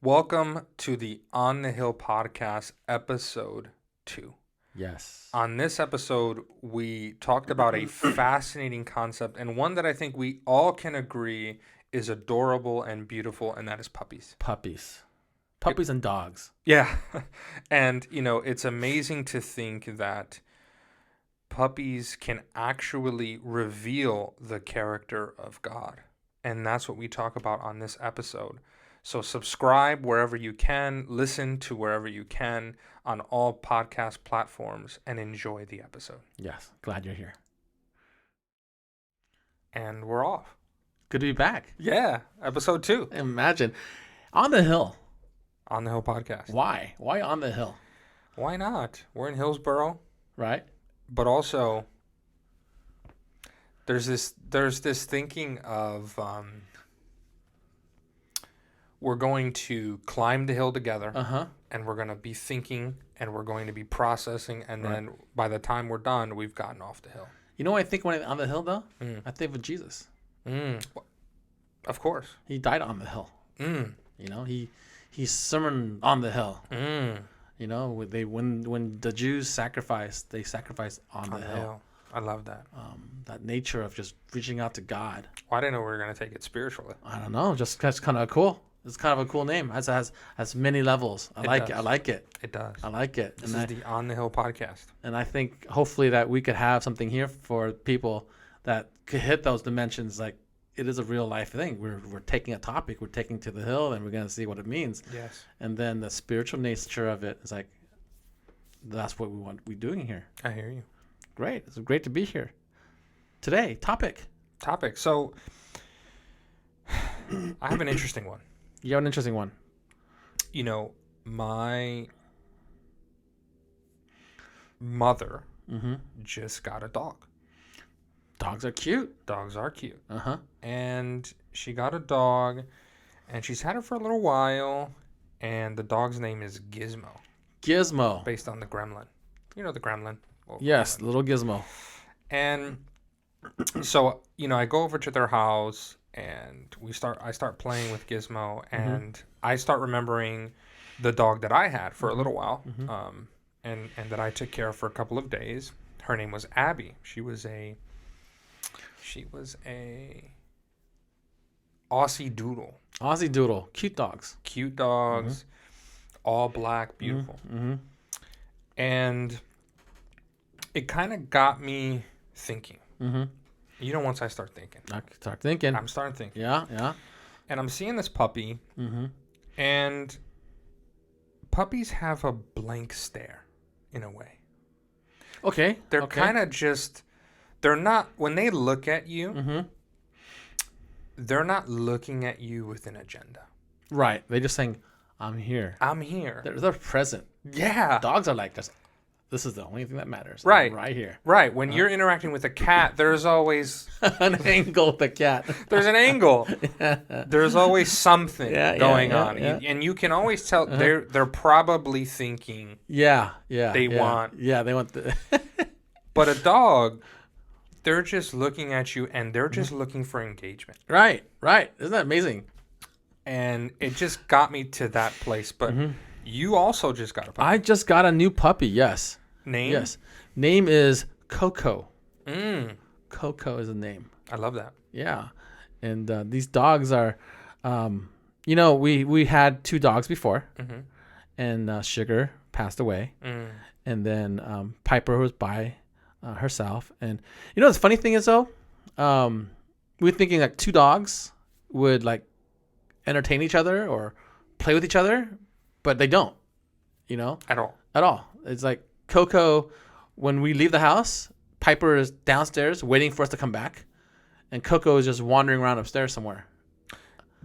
Welcome to the On the Hill podcast, episode 2. Yes. On this episode, we talked about a fascinating concept and one that I think we all can agree is adorable and beautiful, and that is puppies. Puppies. Puppies and dogs. Yeah. And, it's amazing to think that puppies can actually reveal the character of God. And that's what we talk about on this episode. So subscribe wherever you can, listen to wherever you can on all podcast platforms, and enjoy the episode. Yes. Glad you're here. And we're off. Good to be back. Yeah, episode 2. Imagine. On the hill. On the Hill podcast. Why? Why on the hill? Why not? We're in Hillsboro, Right? but also there's this thinking of we're going to climb the hill together. Uh-huh. And we're going to be thinking, and we're going to be processing, and Right. then by the time we're done, we've gotten off the hill. You know what I think when I'm on the hill, though? Mm. I think of Jesus. Of course. He died on the hill. Mm. You know, he sermoned on the hill. Mm. You know, when the Jews sacrificed, they sacrificed on the hill. I love that. That nature of just reaching out to God. Well, I didn't know we were going to take it spiritually. I don't know. Just that's kind of cool. It's kind of a cool name. It has many levels. I like it. I like it. It does. I like it. This is the On the Hill podcast. And I think hopefully that we could have something here for people that could hit those dimensions. Like it is a real life thing. We're taking a topic, we're taking to the hill, and we're gonna see what it means. Yes. And then the spiritual nature of it is like that's what we want to be doing here. I hear you. Great. It's great to be here. Today, topic. So I have an interesting one. You have an interesting one. My mother Mm-hmm. just got a dog. Dogs are cute. Dogs are cute. Uh-huh. And she got a dog, and she's had it for a little while, and the dog's name is Gizmo, Gizmo. based on the gremlin. You know the gremlin? Yes, Gremlin. little Gizmo. And so, I go over to their house, and I start playing with Gizmo, and I start remembering the dog that I had for a little while, and that I took care of for a couple of days. Her name was Abby. She was a Aussie Doodle. Aussie Doodle. Cute dogs. Cute dogs, all black, beautiful. Mm-hmm. And it kind of got me thinking. Mm-hmm. Once I start thinking. I start thinking. I'm starting thinking. Yeah. And I'm seeing this puppy, Mm-hmm. and puppies have a blank stare, in a way. Okay. They're okay. kind of just, they're not, when they look at you, Mm-hmm. they're not looking at you with an agenda. Right. They're just saying, I'm here. I'm here. They're present. Yeah. Dogs are like this is the only thing that matters. Right. I'm right here. Right. When you're interacting with a cat, there's always, An angle with the cat. there's an angle. There's always something going on. yeah. And you can always tell they're probably thinking, Yeah. They want- Yeah, they want the. but a dog, they're just looking at you, and they're just looking for engagement. Right. Isn't that amazing? And it just got me to that place. But you also just got a puppy. I just got a new puppy. Yes. Name? Yes. Name is Coco. Coco is the name. I love that. Yeah. And these dogs are, we had 2 dogs before, and Sugar passed away, and then Piper was by herself. And the funny thing is though, we were thinking like 2 dogs would like entertain each other or play with each other, but they don't. At all. At all. It's like Coco, when we leave the house, Piper is downstairs waiting for us to come back, and Coco is just wandering around upstairs somewhere.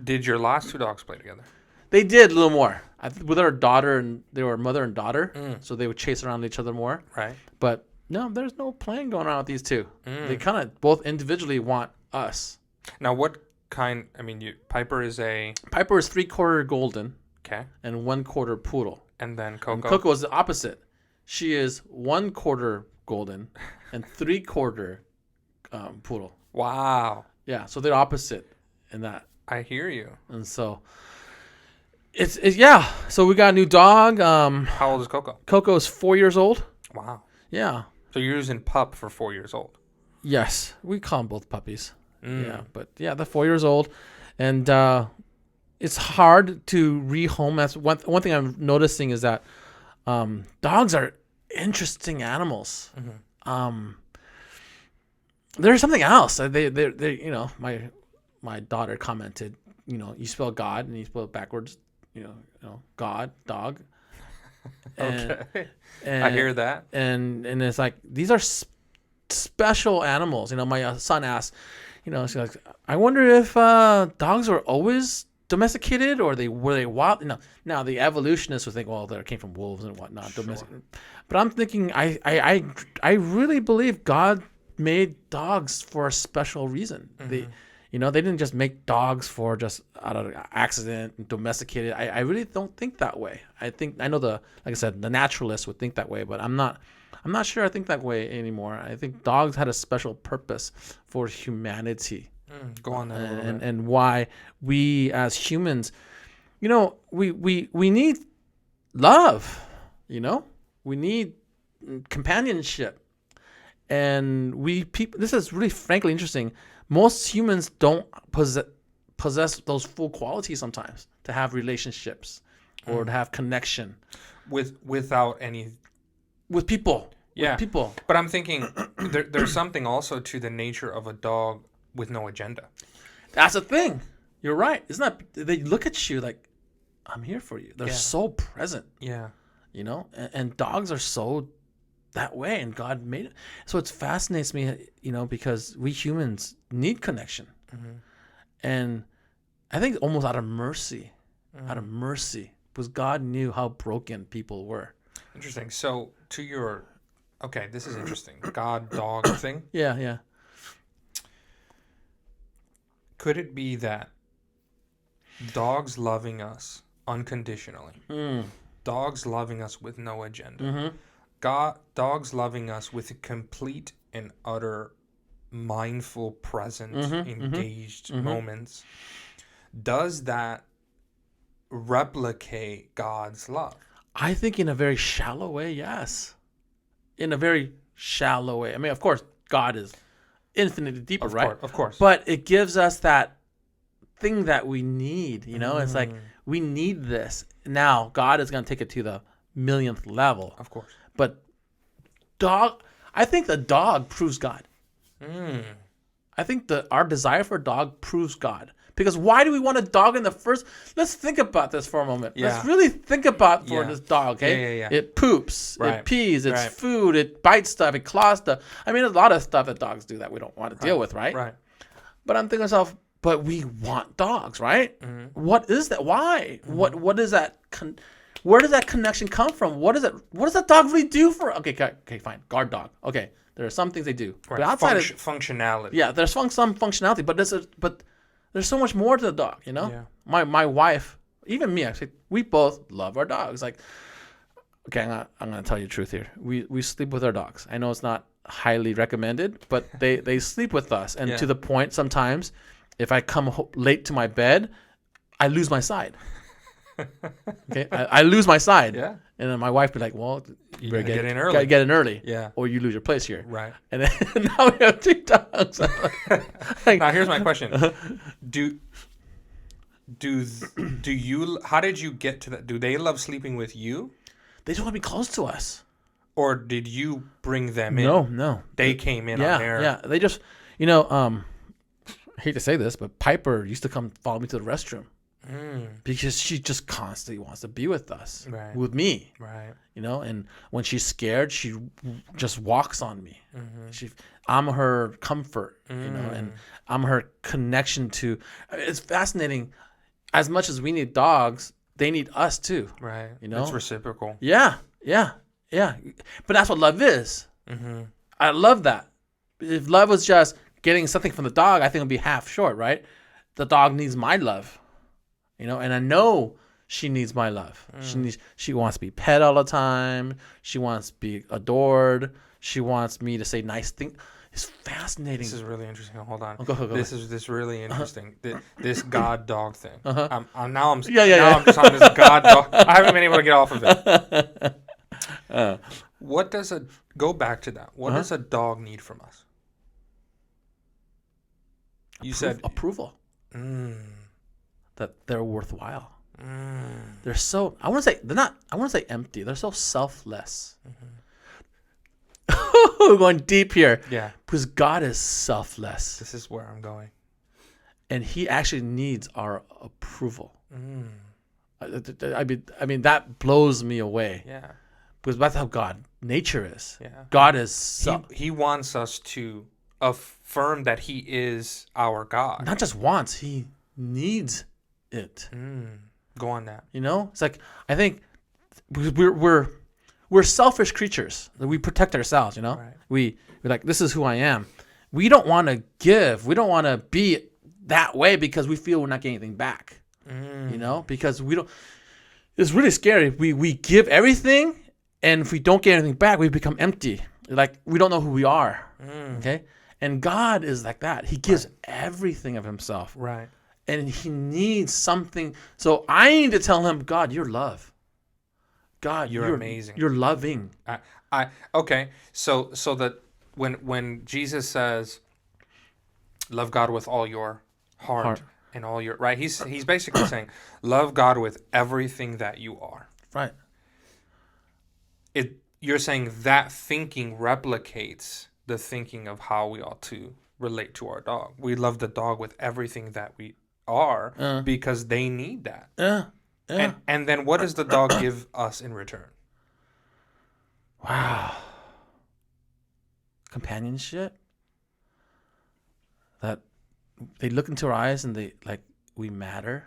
Did your last 2 dogs play together? They did a little more. With our daughter, and they were mother and daughter, so they would chase around each other more. Right. But no, there's no playing going on with these 2. They kind of both individually want us. Now, what kind? Piper is Piper is 3/4 golden okay, and 1/4 poodle. and then And Coco. Coco is the opposite. She is 1/4 golden and 3/4 poodle. Wow. Yeah, so they're opposite in that. I hear you. And so, Yeah. So we got a new dog. How old is Coco? Coco is 4 years old. Wow. Yeah. So you're using pup for 4 years old. Yes, we call them both puppies. Mm. Yeah, but yeah, they're 4 years old, and it's hard to rehome. That's one thing I'm noticing is that dogs are interesting animals. Mm-hmm. There's something else. They my daughter commented, you spell God and you spell it backwards, God, dog. Okay. I hear that. And it's like, these are special animals. My son asked, she's like, I wonder if dogs were always domesticated or were they wild? Now the evolutionists would think, well, they came from wolves and whatnot. Sure. But I'm thinking, I really believe God made dogs for a special reason. Mm-hmm. They didn't just make dogs for just out of accident and domesticated. I really don't think that way. I know like I said, the naturalists would think that way, but I'm not sure I think that way anymore. I think dogs had a special purpose for humanity. Go on that a little bit. And why we as humans, we need love, we need companionship. And this is really frankly interesting. Most humans don't possess those full qualities sometimes to have relationships or to have connection without any with people. Yeah, with people. But I'm thinking there's something also to the nature of a dog with no agenda. That's the thing. You're right. It's not. They look at you like, I'm here for you. They're so present. Yeah. And dogs are so that way, and God made it. So it fascinates me, because we humans need connection. Mm-hmm. And I think almost out of mercy, because God knew how broken people were. Interesting. So okay, this is interesting. God, dog thing. Yeah. Could it be that dogs loving us unconditionally, dogs loving us with no agenda, mm-hmm. Dogs loving us with a complete and utter mindful, present, engaged moments, does that replicate God's love? I think in a very shallow way, yes. In a very shallow way. I mean, of course, God is infinitely deeper, right? Of course. But it gives us that thing that we need, It's like, we need this. Now, God is going to take it to the millionth level. Of course. But I think the dog proves God. I think our desire for a dog proves God. Because why do we want a dog in the first? Let's think about this for a moment. Yeah. Let's really think about this dog, okay? Yeah. It poops, right. It pees, it's food, it bites stuff, it claws stuff. I mean, a lot of stuff that dogs do that we don't want to deal with, right? Right. But I'm thinking to myself, but we want dogs, right? Mm-hmm. What is that? Why? Mm-hmm. What is that? Where does that connection come from? What does that dog really do for? Okay, fine. Guard dog. Okay, there are some things they do, right. But outside functionality. Yeah, there's some functionality, but there's so much more to the dog. Yeah. My wife, even me, actually, we both love our dogs. Like, okay, I'm gonna tell you the truth here. We sleep with our dogs. I know it's not highly recommended, but they sleep with us, and to the point sometimes, if I come late to my bed, I lose my side. Okay, I lose my side. Yeah. And then my wife be like, well, you better get in early. Gotta get in early. Yeah. Or you lose your place here. Right. And then now we have 2 dogs. Now here's my question. Do you, how did you get to that? Do they love sleeping with you? They just want to be close to us. Or did you bring them in? No. They came in on their... Yeah, they just, I hate to say this, but Piper used to come follow me to the restroom. Because she just constantly wants to be with us, with me, right? And when she's scared, she just walks on me. Mm-hmm. I'm her comfort, and I'm her connection to. It's fascinating. As much as we need dogs, they need us too, right? It's reciprocal. Yeah. But that's what love is. Mm-hmm. I love that. If love was just getting something from the dog, I think it'd be half short, right? The dog needs my love. And I know she needs my love. She wants to be pet all the time. She wants to be adored. She wants me to say nice things. It's fascinating. This is really interesting. Hold on. Go This is really interesting. This God dog thing. Uh-huh. Now I'm Yeah. I'm just on this God dog. I haven't been able to get off of it. What does go back to that? What does a dog need from us? You said approval. That they're worthwhile. They're so, I want to say empty. They're so selfless. We're going deep here. Yeah. Because God is selfless. This is where I'm going. And he actually needs our approval. I mean, that blows me away. Yeah. Because that's how God nature is. Yeah. God is he wants us to affirm that he is our God. Not just wants, he needs it. Go on that. You know? It's like, I think we're selfish creatures. We protect ourselves, you know? Right. We're like, this is who I am. We don't want to give. We don't want to be that way because we feel we're not getting anything back. You know? Because we don't. It's really scary. We give everything, and if we don't get anything back, we become empty. Like, we don't know who we are. Okay? And God is like that. He gives everything of himself. Right. And he needs something. So I need to tell him, God, you're love. God, you're amazing. You're loving. Okay. So that when Jesus says, love God with all your heart. And all your, right? He's basically saying, love God with everything that you are. Right. You're saying that thinking replicates the thinking of how we ought to relate to our dog. We love the dog with everything that we are because they need that. Yeah. And then what does the dog give us in return? Wow. Companionship. That they look into our eyes and they like, we matter.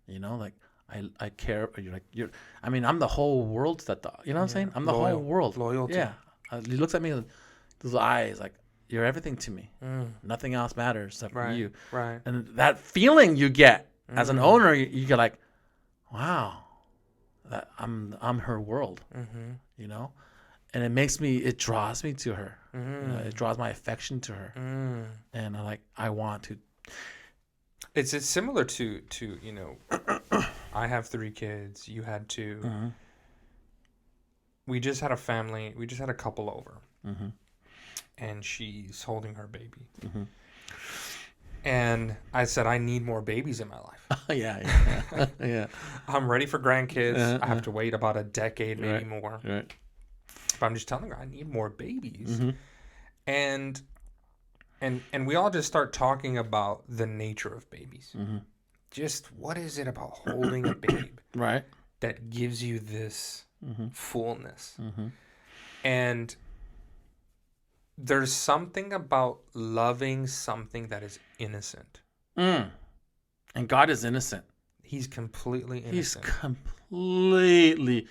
You know, like I care. I'm the whole world to that dog. You know what I'm saying? I'm the whole world. Loyalty. Yeah. He looks at me with those eyes like, you're everything to me. Nothing else matters except for you. Right. And that feeling you get as an owner, you get like, wow, that I'm her world. You know, and it draws me to her. You know, it draws my affection to her. And I want to. It's similar to you know, I have 3 kids. You had 2. We just had a couple over. And she's holding her baby. And I said, I need more babies in my life. Yeah. I'm ready for grandkids. I have to wait about a decade, maybe more. Right. But I'm just telling her I need more babies. And we all just start talking about the nature of babies. Just what is it about holding a babe that gives you this fullness? And there's something about loving something that is innocent. And God is innocent. He's completely innocent. He's completely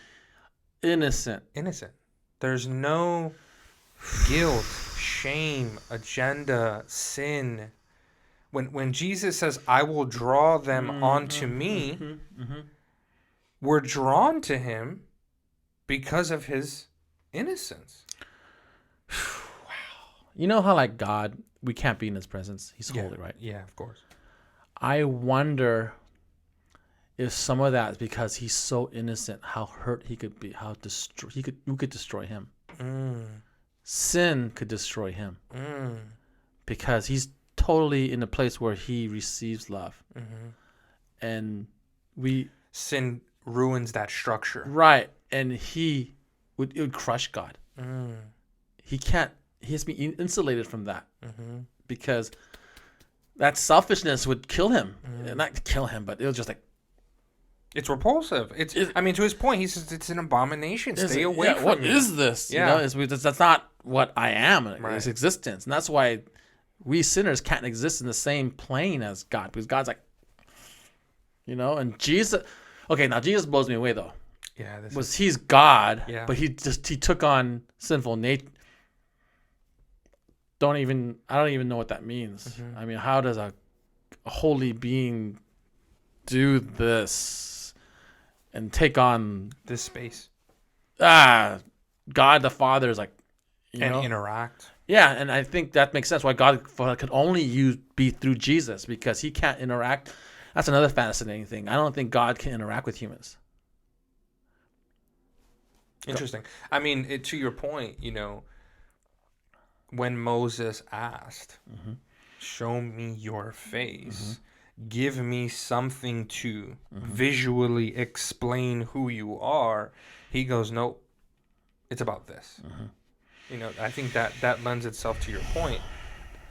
innocent. Innocent. There's no guilt, shame, agenda, sin. When Jesus says, I will draw them onto me, we're drawn to him because of his innocence. You know how like God, we can't be in his presence. He's holy, right? Yeah, of course. I wonder if some of that is because he's so innocent, how hurt he could be, how we could destroy him. Sin could destroy him because he's totally in a place where he receives love, and sin ruins that structure, right? And it would crush God. He has to be insulated from that because that selfishness would kill him. Not kill him, but it was just like, it's repulsive. I mean, to his point, he says it's an abomination. Stay away from what me. is this? Yeah. You know, that's not what I am. It's existence, and that's why we sinners can't exist in the same plane as God, because God's like, you know, and Jesus. Okay, now Jesus blows me away though. Yeah, he's God, but he took on sinful nature. I don't even know what that means. I mean, how does a holy being do this and take on this space? God the Father is like, interact. Yeah, and I think that makes sense why God could only be through Jesus, because he can't interact. That's another fascinating thing. I don't think God can interact with humans. Interesting. I mean, to your point, when Moses asked, show me your face, give me something to visually explain who you are, he goes, nope, it's about this. I think that lends itself to your point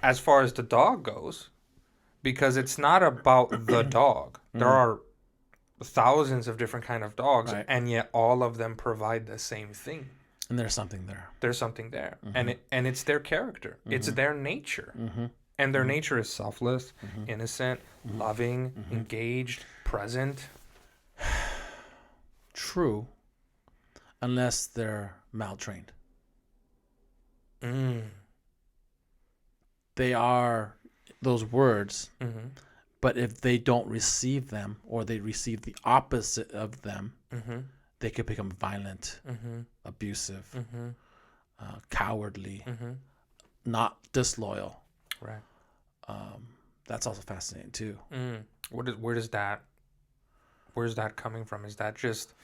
as far as the dog goes, because it's not about the dog. There are thousands of different kind of dogs, Right. and yet all of them provide the same thing. And there's something there. There's something there, and it's their character. It's their nature, and their nature is selfless, innocent, loving, engaged, present. True, unless they're maltrained. They are those words, but if they don't receive them, or they receive the opposite of them, they could become violent, abusive, cowardly, not disloyal. Right. That's also fascinating too. Where's that coming from? Is that just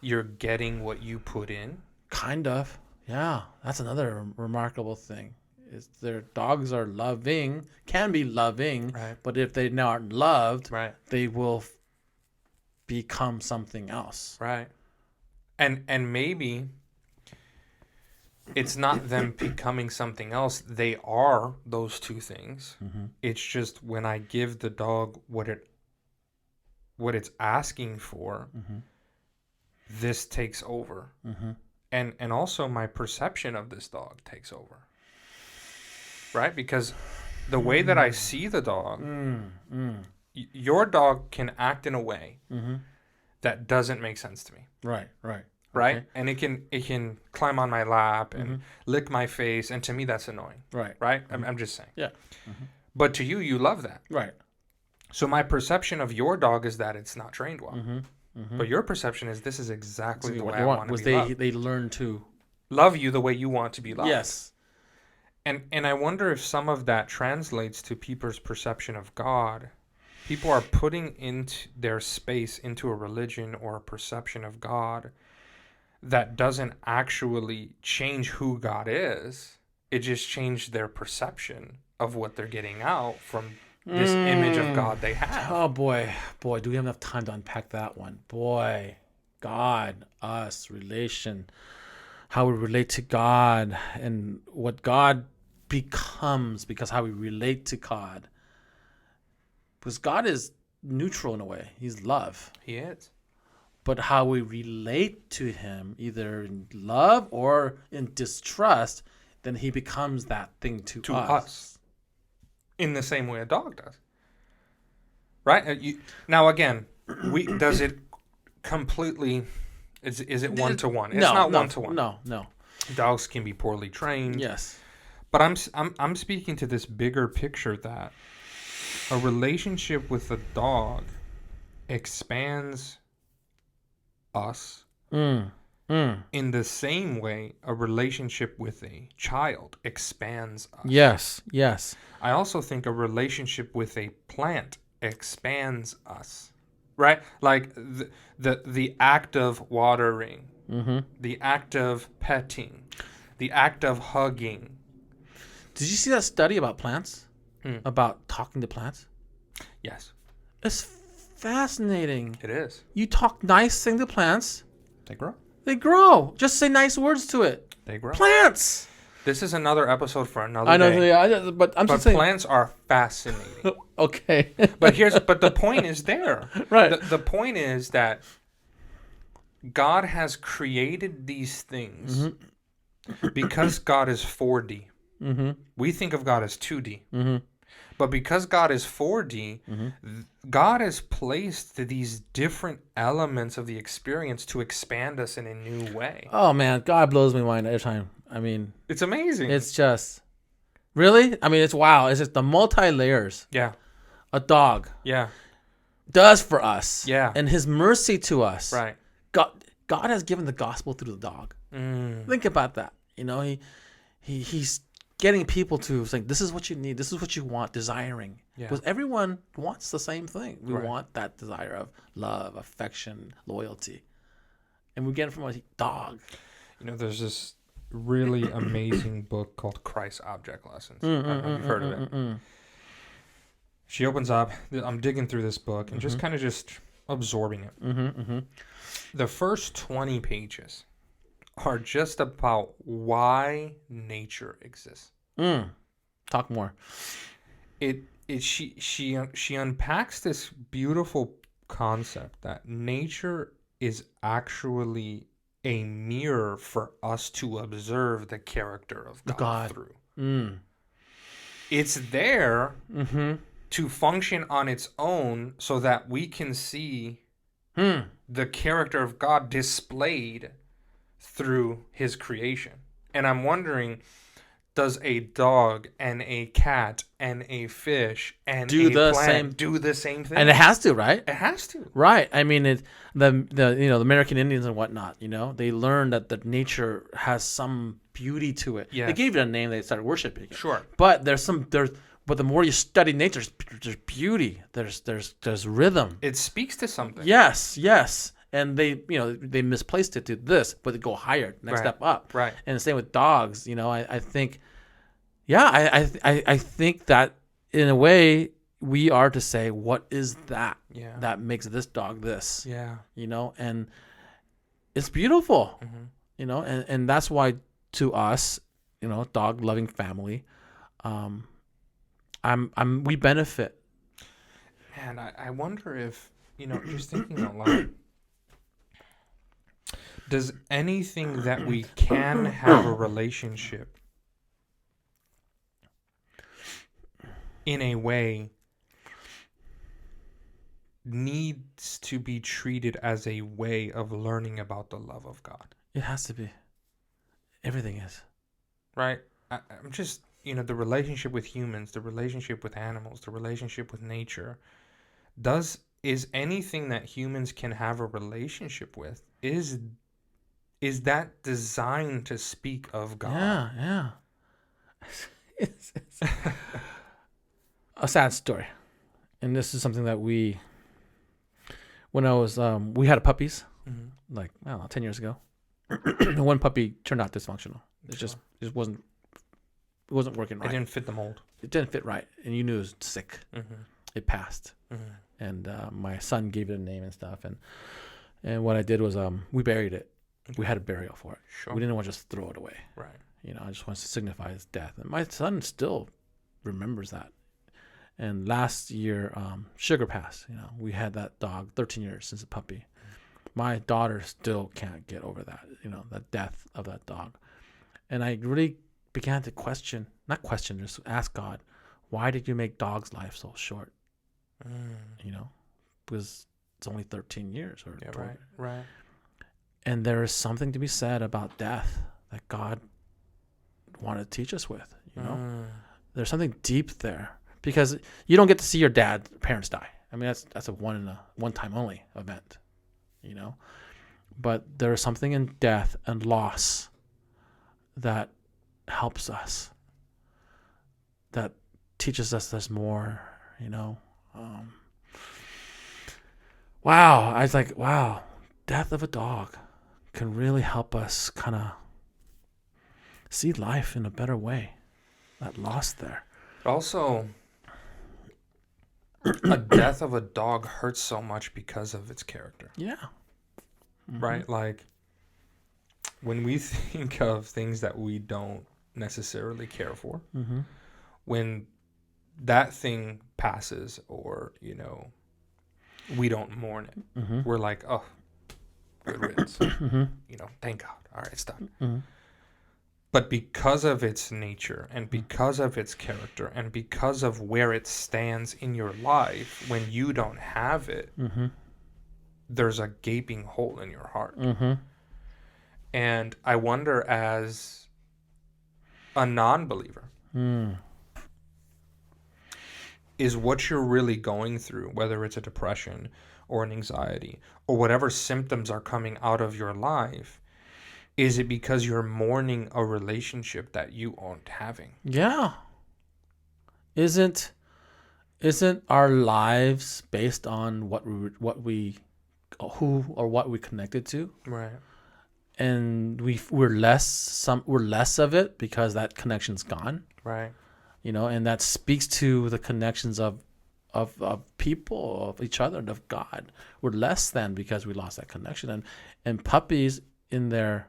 you're getting what you put in? Kind of. Yeah, that's another remarkable thing. Is their dogs are loving, can be loving, right. But if they aren't loved, right. they will become something else. Right. And maybe it's not them becoming something else. They are those two things. It's just when I give the dog what it's asking for, this takes over. And also my perception of this dog takes over. Right? Because the way that I see the dog, your dog can act in a way that doesn't make sense to me. Right. Right? Okay. And it can climb on my lap and lick my face, and to me that's annoying. Right? I'm just saying. Yeah. But to you, you love that. Right. So my perception of your dog is that it's not trained well. But your perception is this is exactly the way I want to be loved. They learn to love you the way you want to be loved. Yes. And I wonder if some of that translates to people's perception of God. People are putting into their space into a religion or a perception of God that doesn't actually change who God is. It just changed their perception of what they're getting out from this image of God they have. Oh, boy, do we have enough time to unpack that one? Boy, God, us, relation, how we relate to God, and what God becomes because how we relate to God. Because God is neutral in a way. He's love. He is. But how we relate to him, either in love or in distrust, then he becomes that thing to us. In the same way a dog does. Right? Now, again, does it completely... Is it one-to-one? It's not one-to-one. No. Dogs can be poorly trained. Yes. But I'm speaking to this bigger picture that a relationship with a dog expands us in the same way a relationship with a child expands us. Yes. I also think a relationship with a plant expands us. Right? Like the act of watering, the act of petting, the act of hugging. Did you see that study about plants? About talking to plants? Yes. It's fascinating. It is. You talk nice thing to plants. They grow. Just say nice words to it. They grow. Plants. This is another episode for another I know, day. yeah, but I'm just saying. Plants are fascinating. Okay. But the point is there. Right. The point is that God has created these things because God is 4D. We think of God as 2D. But because God is 4D, God has placed these different elements of the experience to expand us in a new way. Oh, man. God blows my mind every time. I mean, it's amazing. It's just, really? I mean, it's wow. It's just the multi-layers. Yeah. A dog. Yeah. Does for us. Yeah. And his mercy to us. Right. God has given the gospel through the dog. Think about that. You know, he's getting people to think, this is what you need, this is what you want, desiring. Yeah. Because everyone wants the same thing. We Right. want that desire of love, affection, loyalty. And we get it from a dog. There's this really amazing book called Christ Object Lessons. I don't know if you've heard of it. She opens up. I'm digging through this book and just kind of just absorbing it. The first 20 pages are just about why nature exists. Talk more. She unpacks this beautiful concept that nature is actually a mirror for us to observe the character of God through. It's there to function on its own so that we can see the character of God displayed through his creation. And I'm wondering, does a dog and a cat and a fish and do a plant do the same thing? And it has to, right? It has to. Right. I mean, the American Indians and whatnot, they learned that the nature has some beauty to it. Yes. They gave it a name, they started worshiping it. Sure. But but the more you study nature, there's beauty. There's rhythm. It speaks to something. Yes. And they misplaced it to this, but they go higher, next step up. Right. And the same with dogs. I think, I think that in a way we are to say, what is that that makes this dog this? Yeah. And it's beautiful. And that's why to us, dog loving family, we benefit. Man, I wonder if, just thinking out loud, does anything that we can have a relationship in a way needs to be treated as a way of learning about the love of God? It has to be. Everything is. Right? I'm just, the relationship with humans, the relationship with animals, the relationship with nature. Is anything that humans can have a relationship with, is that designed to speak of God? Yeah. It's a sad story. And this is something that when I was, we had puppies, 10 years ago. One puppy turned out dysfunctional. It wasn't working right. It didn't fit the mold. It didn't fit right. And you knew it was sick. It passed. And my son gave it a name and stuff. And what I did was we buried it. We had a burial for it. Sure. We didn't want to just throw it away. Right. I just wanted to signify his death. And my son still remembers that. And last year, Sugar passed. We had that dog 13 years since a puppy. My daughter still can't get over that, the death of that dog. And I really began to just ask God, why did you make dog's life so short? Because it's only 13 years or 12. Right. And there is something to be said about death that God wanted to teach us with, There's something deep there because you don't get to see your parents die. I mean, that's a one time only event, But there is something in death and loss that helps us, that teaches us there's more, Wow. I was like, wow, death of a dog can really help us kind of see life in a better way. That loss there. Also, a death of a dog hurts so much because of its character. Yeah. Right? Like, when we think of things that we don't necessarily care for, when that thing passes or, we don't mourn it, we're like, oh, good riddance. Thank God. All right, it's done. But because of its nature and because of its character and because of where it stands in your life, when you don't have it, there's a gaping hole in your heart. And I wonder, as a non-believer, is what you're really going through, whether it's a depression or an anxiety or whatever symptoms are coming out of your life, Is it because you're mourning a relationship that you aren't having? Yeah. Isn't our lives based on what we who or what we connected to? Right. And we're less of it because that connection's gone. Right. And that speaks to the connections of people, of each other, and of God. We're less than because we lost that connection. And puppies in their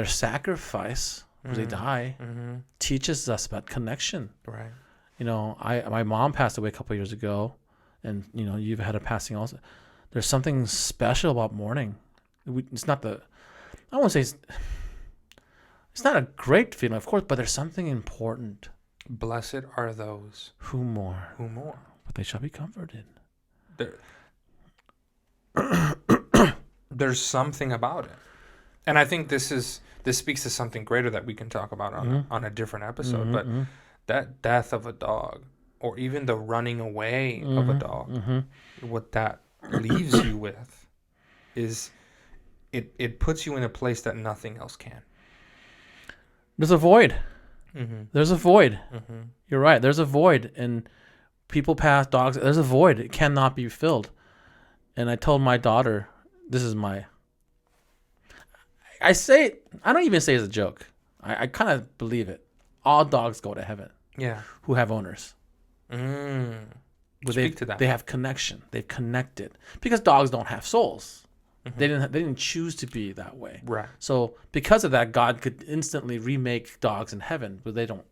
sacrifice, where they die, teaches us about connection. Right. My mom passed away a couple of years ago, and you've had a passing also. There's something special about mourning. It's not I won't say it's not a great feeling, of course, but there's something important. Blessed are those who mourn, but they shall be comforted. There's something about it, and I think this speaks to something greater that we can talk about on a different episode. But that death of a dog, or even the running away of a dog, what that leaves you with is it puts you in a place that nothing else can. There's a void. There's a void. You're right. There's a void, and people pass dogs. There's a void. It cannot be filled. And I told my daughter, this is my. I don't even say it's a joke. I kind of believe it. All dogs go to heaven. Yeah. Who have owners. Speak to that. They have connection. They've connected because dogs don't have souls. They didn't choose to be that way. Right. So because of that, God could instantly remake dogs in heaven, but they don't.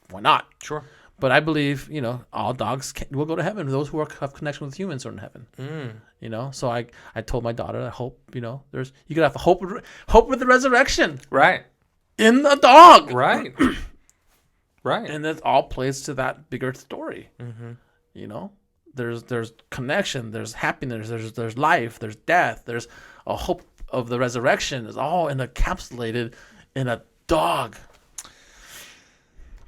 Why not? Sure. But I believe all dogs will go to heaven. Those who have connection with humans are in heaven. So I told my daughter, I hope there's you could have hope with the resurrection. Right. In the dog. Right. Right. And that all plays to that bigger story. There's connection, there's happiness, there's life, there's death, there's a hope of the resurrection. It's all encapsulated in a dog.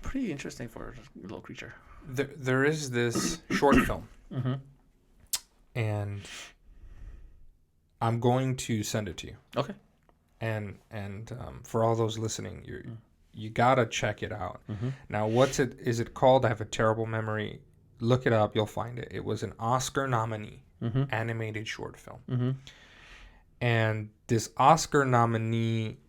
Pretty interesting for a little creature. There is this short film, and I'm going to send it to you. Okay. And for all those listening, you gotta check it out. Now, is it called? I have a terrible memory. Look it up, you'll find it. It was an Oscar nominee, animated short film. And this Oscar nominee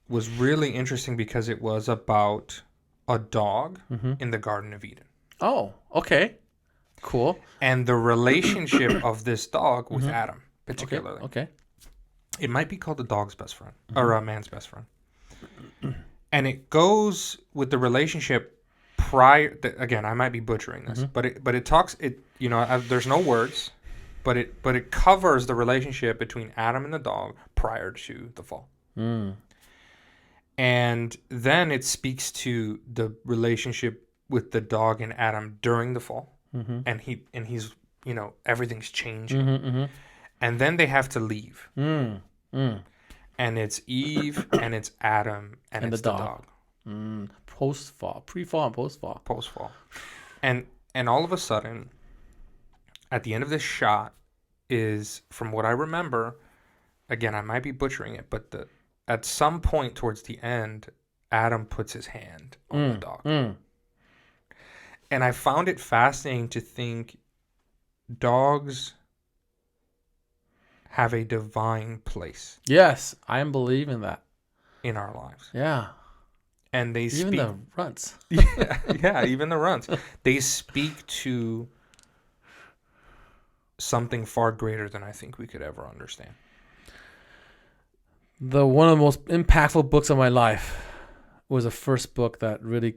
was really interesting because it was about a dog in the Garden of Eden. Oh, okay. Cool. And the relationship of this dog with Adam, particularly. Okay. It might be called a dog's best friend, or a man's best friend. And it goes with the relationship prior. Again, I might be butchering this, but it talks. There's no words, but it covers the relationship between Adam and the dog prior to the fall. And then it speaks to the relationship with the dog and Adam during the fall, and he's everything's changing, and then they have to leave, and it's Eve and it's Adam and it's the dog. Post fall, pre-fall, and post fall, and all of a sudden, at the end of this shot, is from what I remember. Again, I might be butchering it, but at some point towards the end, Adam puts his hand on the dog. And I found it fascinating to think dogs have a divine place. Yes, I am believing that. In our lives. Yeah. And they speak... Even the runts. yeah, even the runts. They speak to something far greater than I think we could ever understand. One of the most impactful books of my life was the first book that really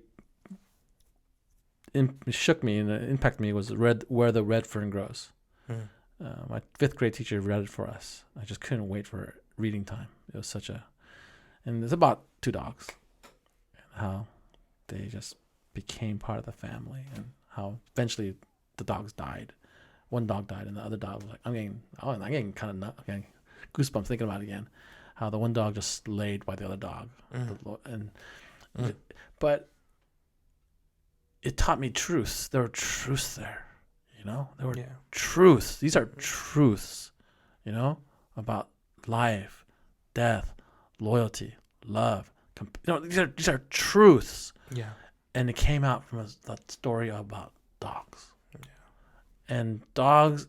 shook me and impacted me was Where the Red Fern Grows. My 5th grade teacher read it for us. I just couldn't wait for reading time. It was and it's about 2 dogs and how they just became part of the family and how eventually the dogs died. One dog died and the other dog was like, I'm getting kind of getting goosebumps thinking about it again. How the one dog just laid by the other dog, but it taught me truths. There were truths there, There were truths. These are truths, about life, death, loyalty, love. These are truths. Yeah. And it came out from that story about dogs. Yeah. And dogs,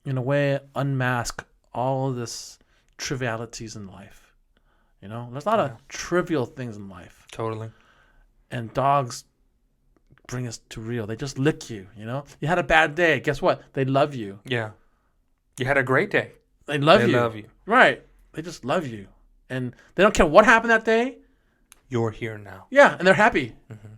in a way, unmask all of this trivialities in life. There's a lot of trivial things in life. Totally. And dogs bring us to real. They just lick you, You had a bad day. Guess what? They love you. Yeah. You had a great day. They love you. They love you. Right. They just love you. And they don't care what happened that day. You're here now. Yeah, and they're happy. Mm-hmm.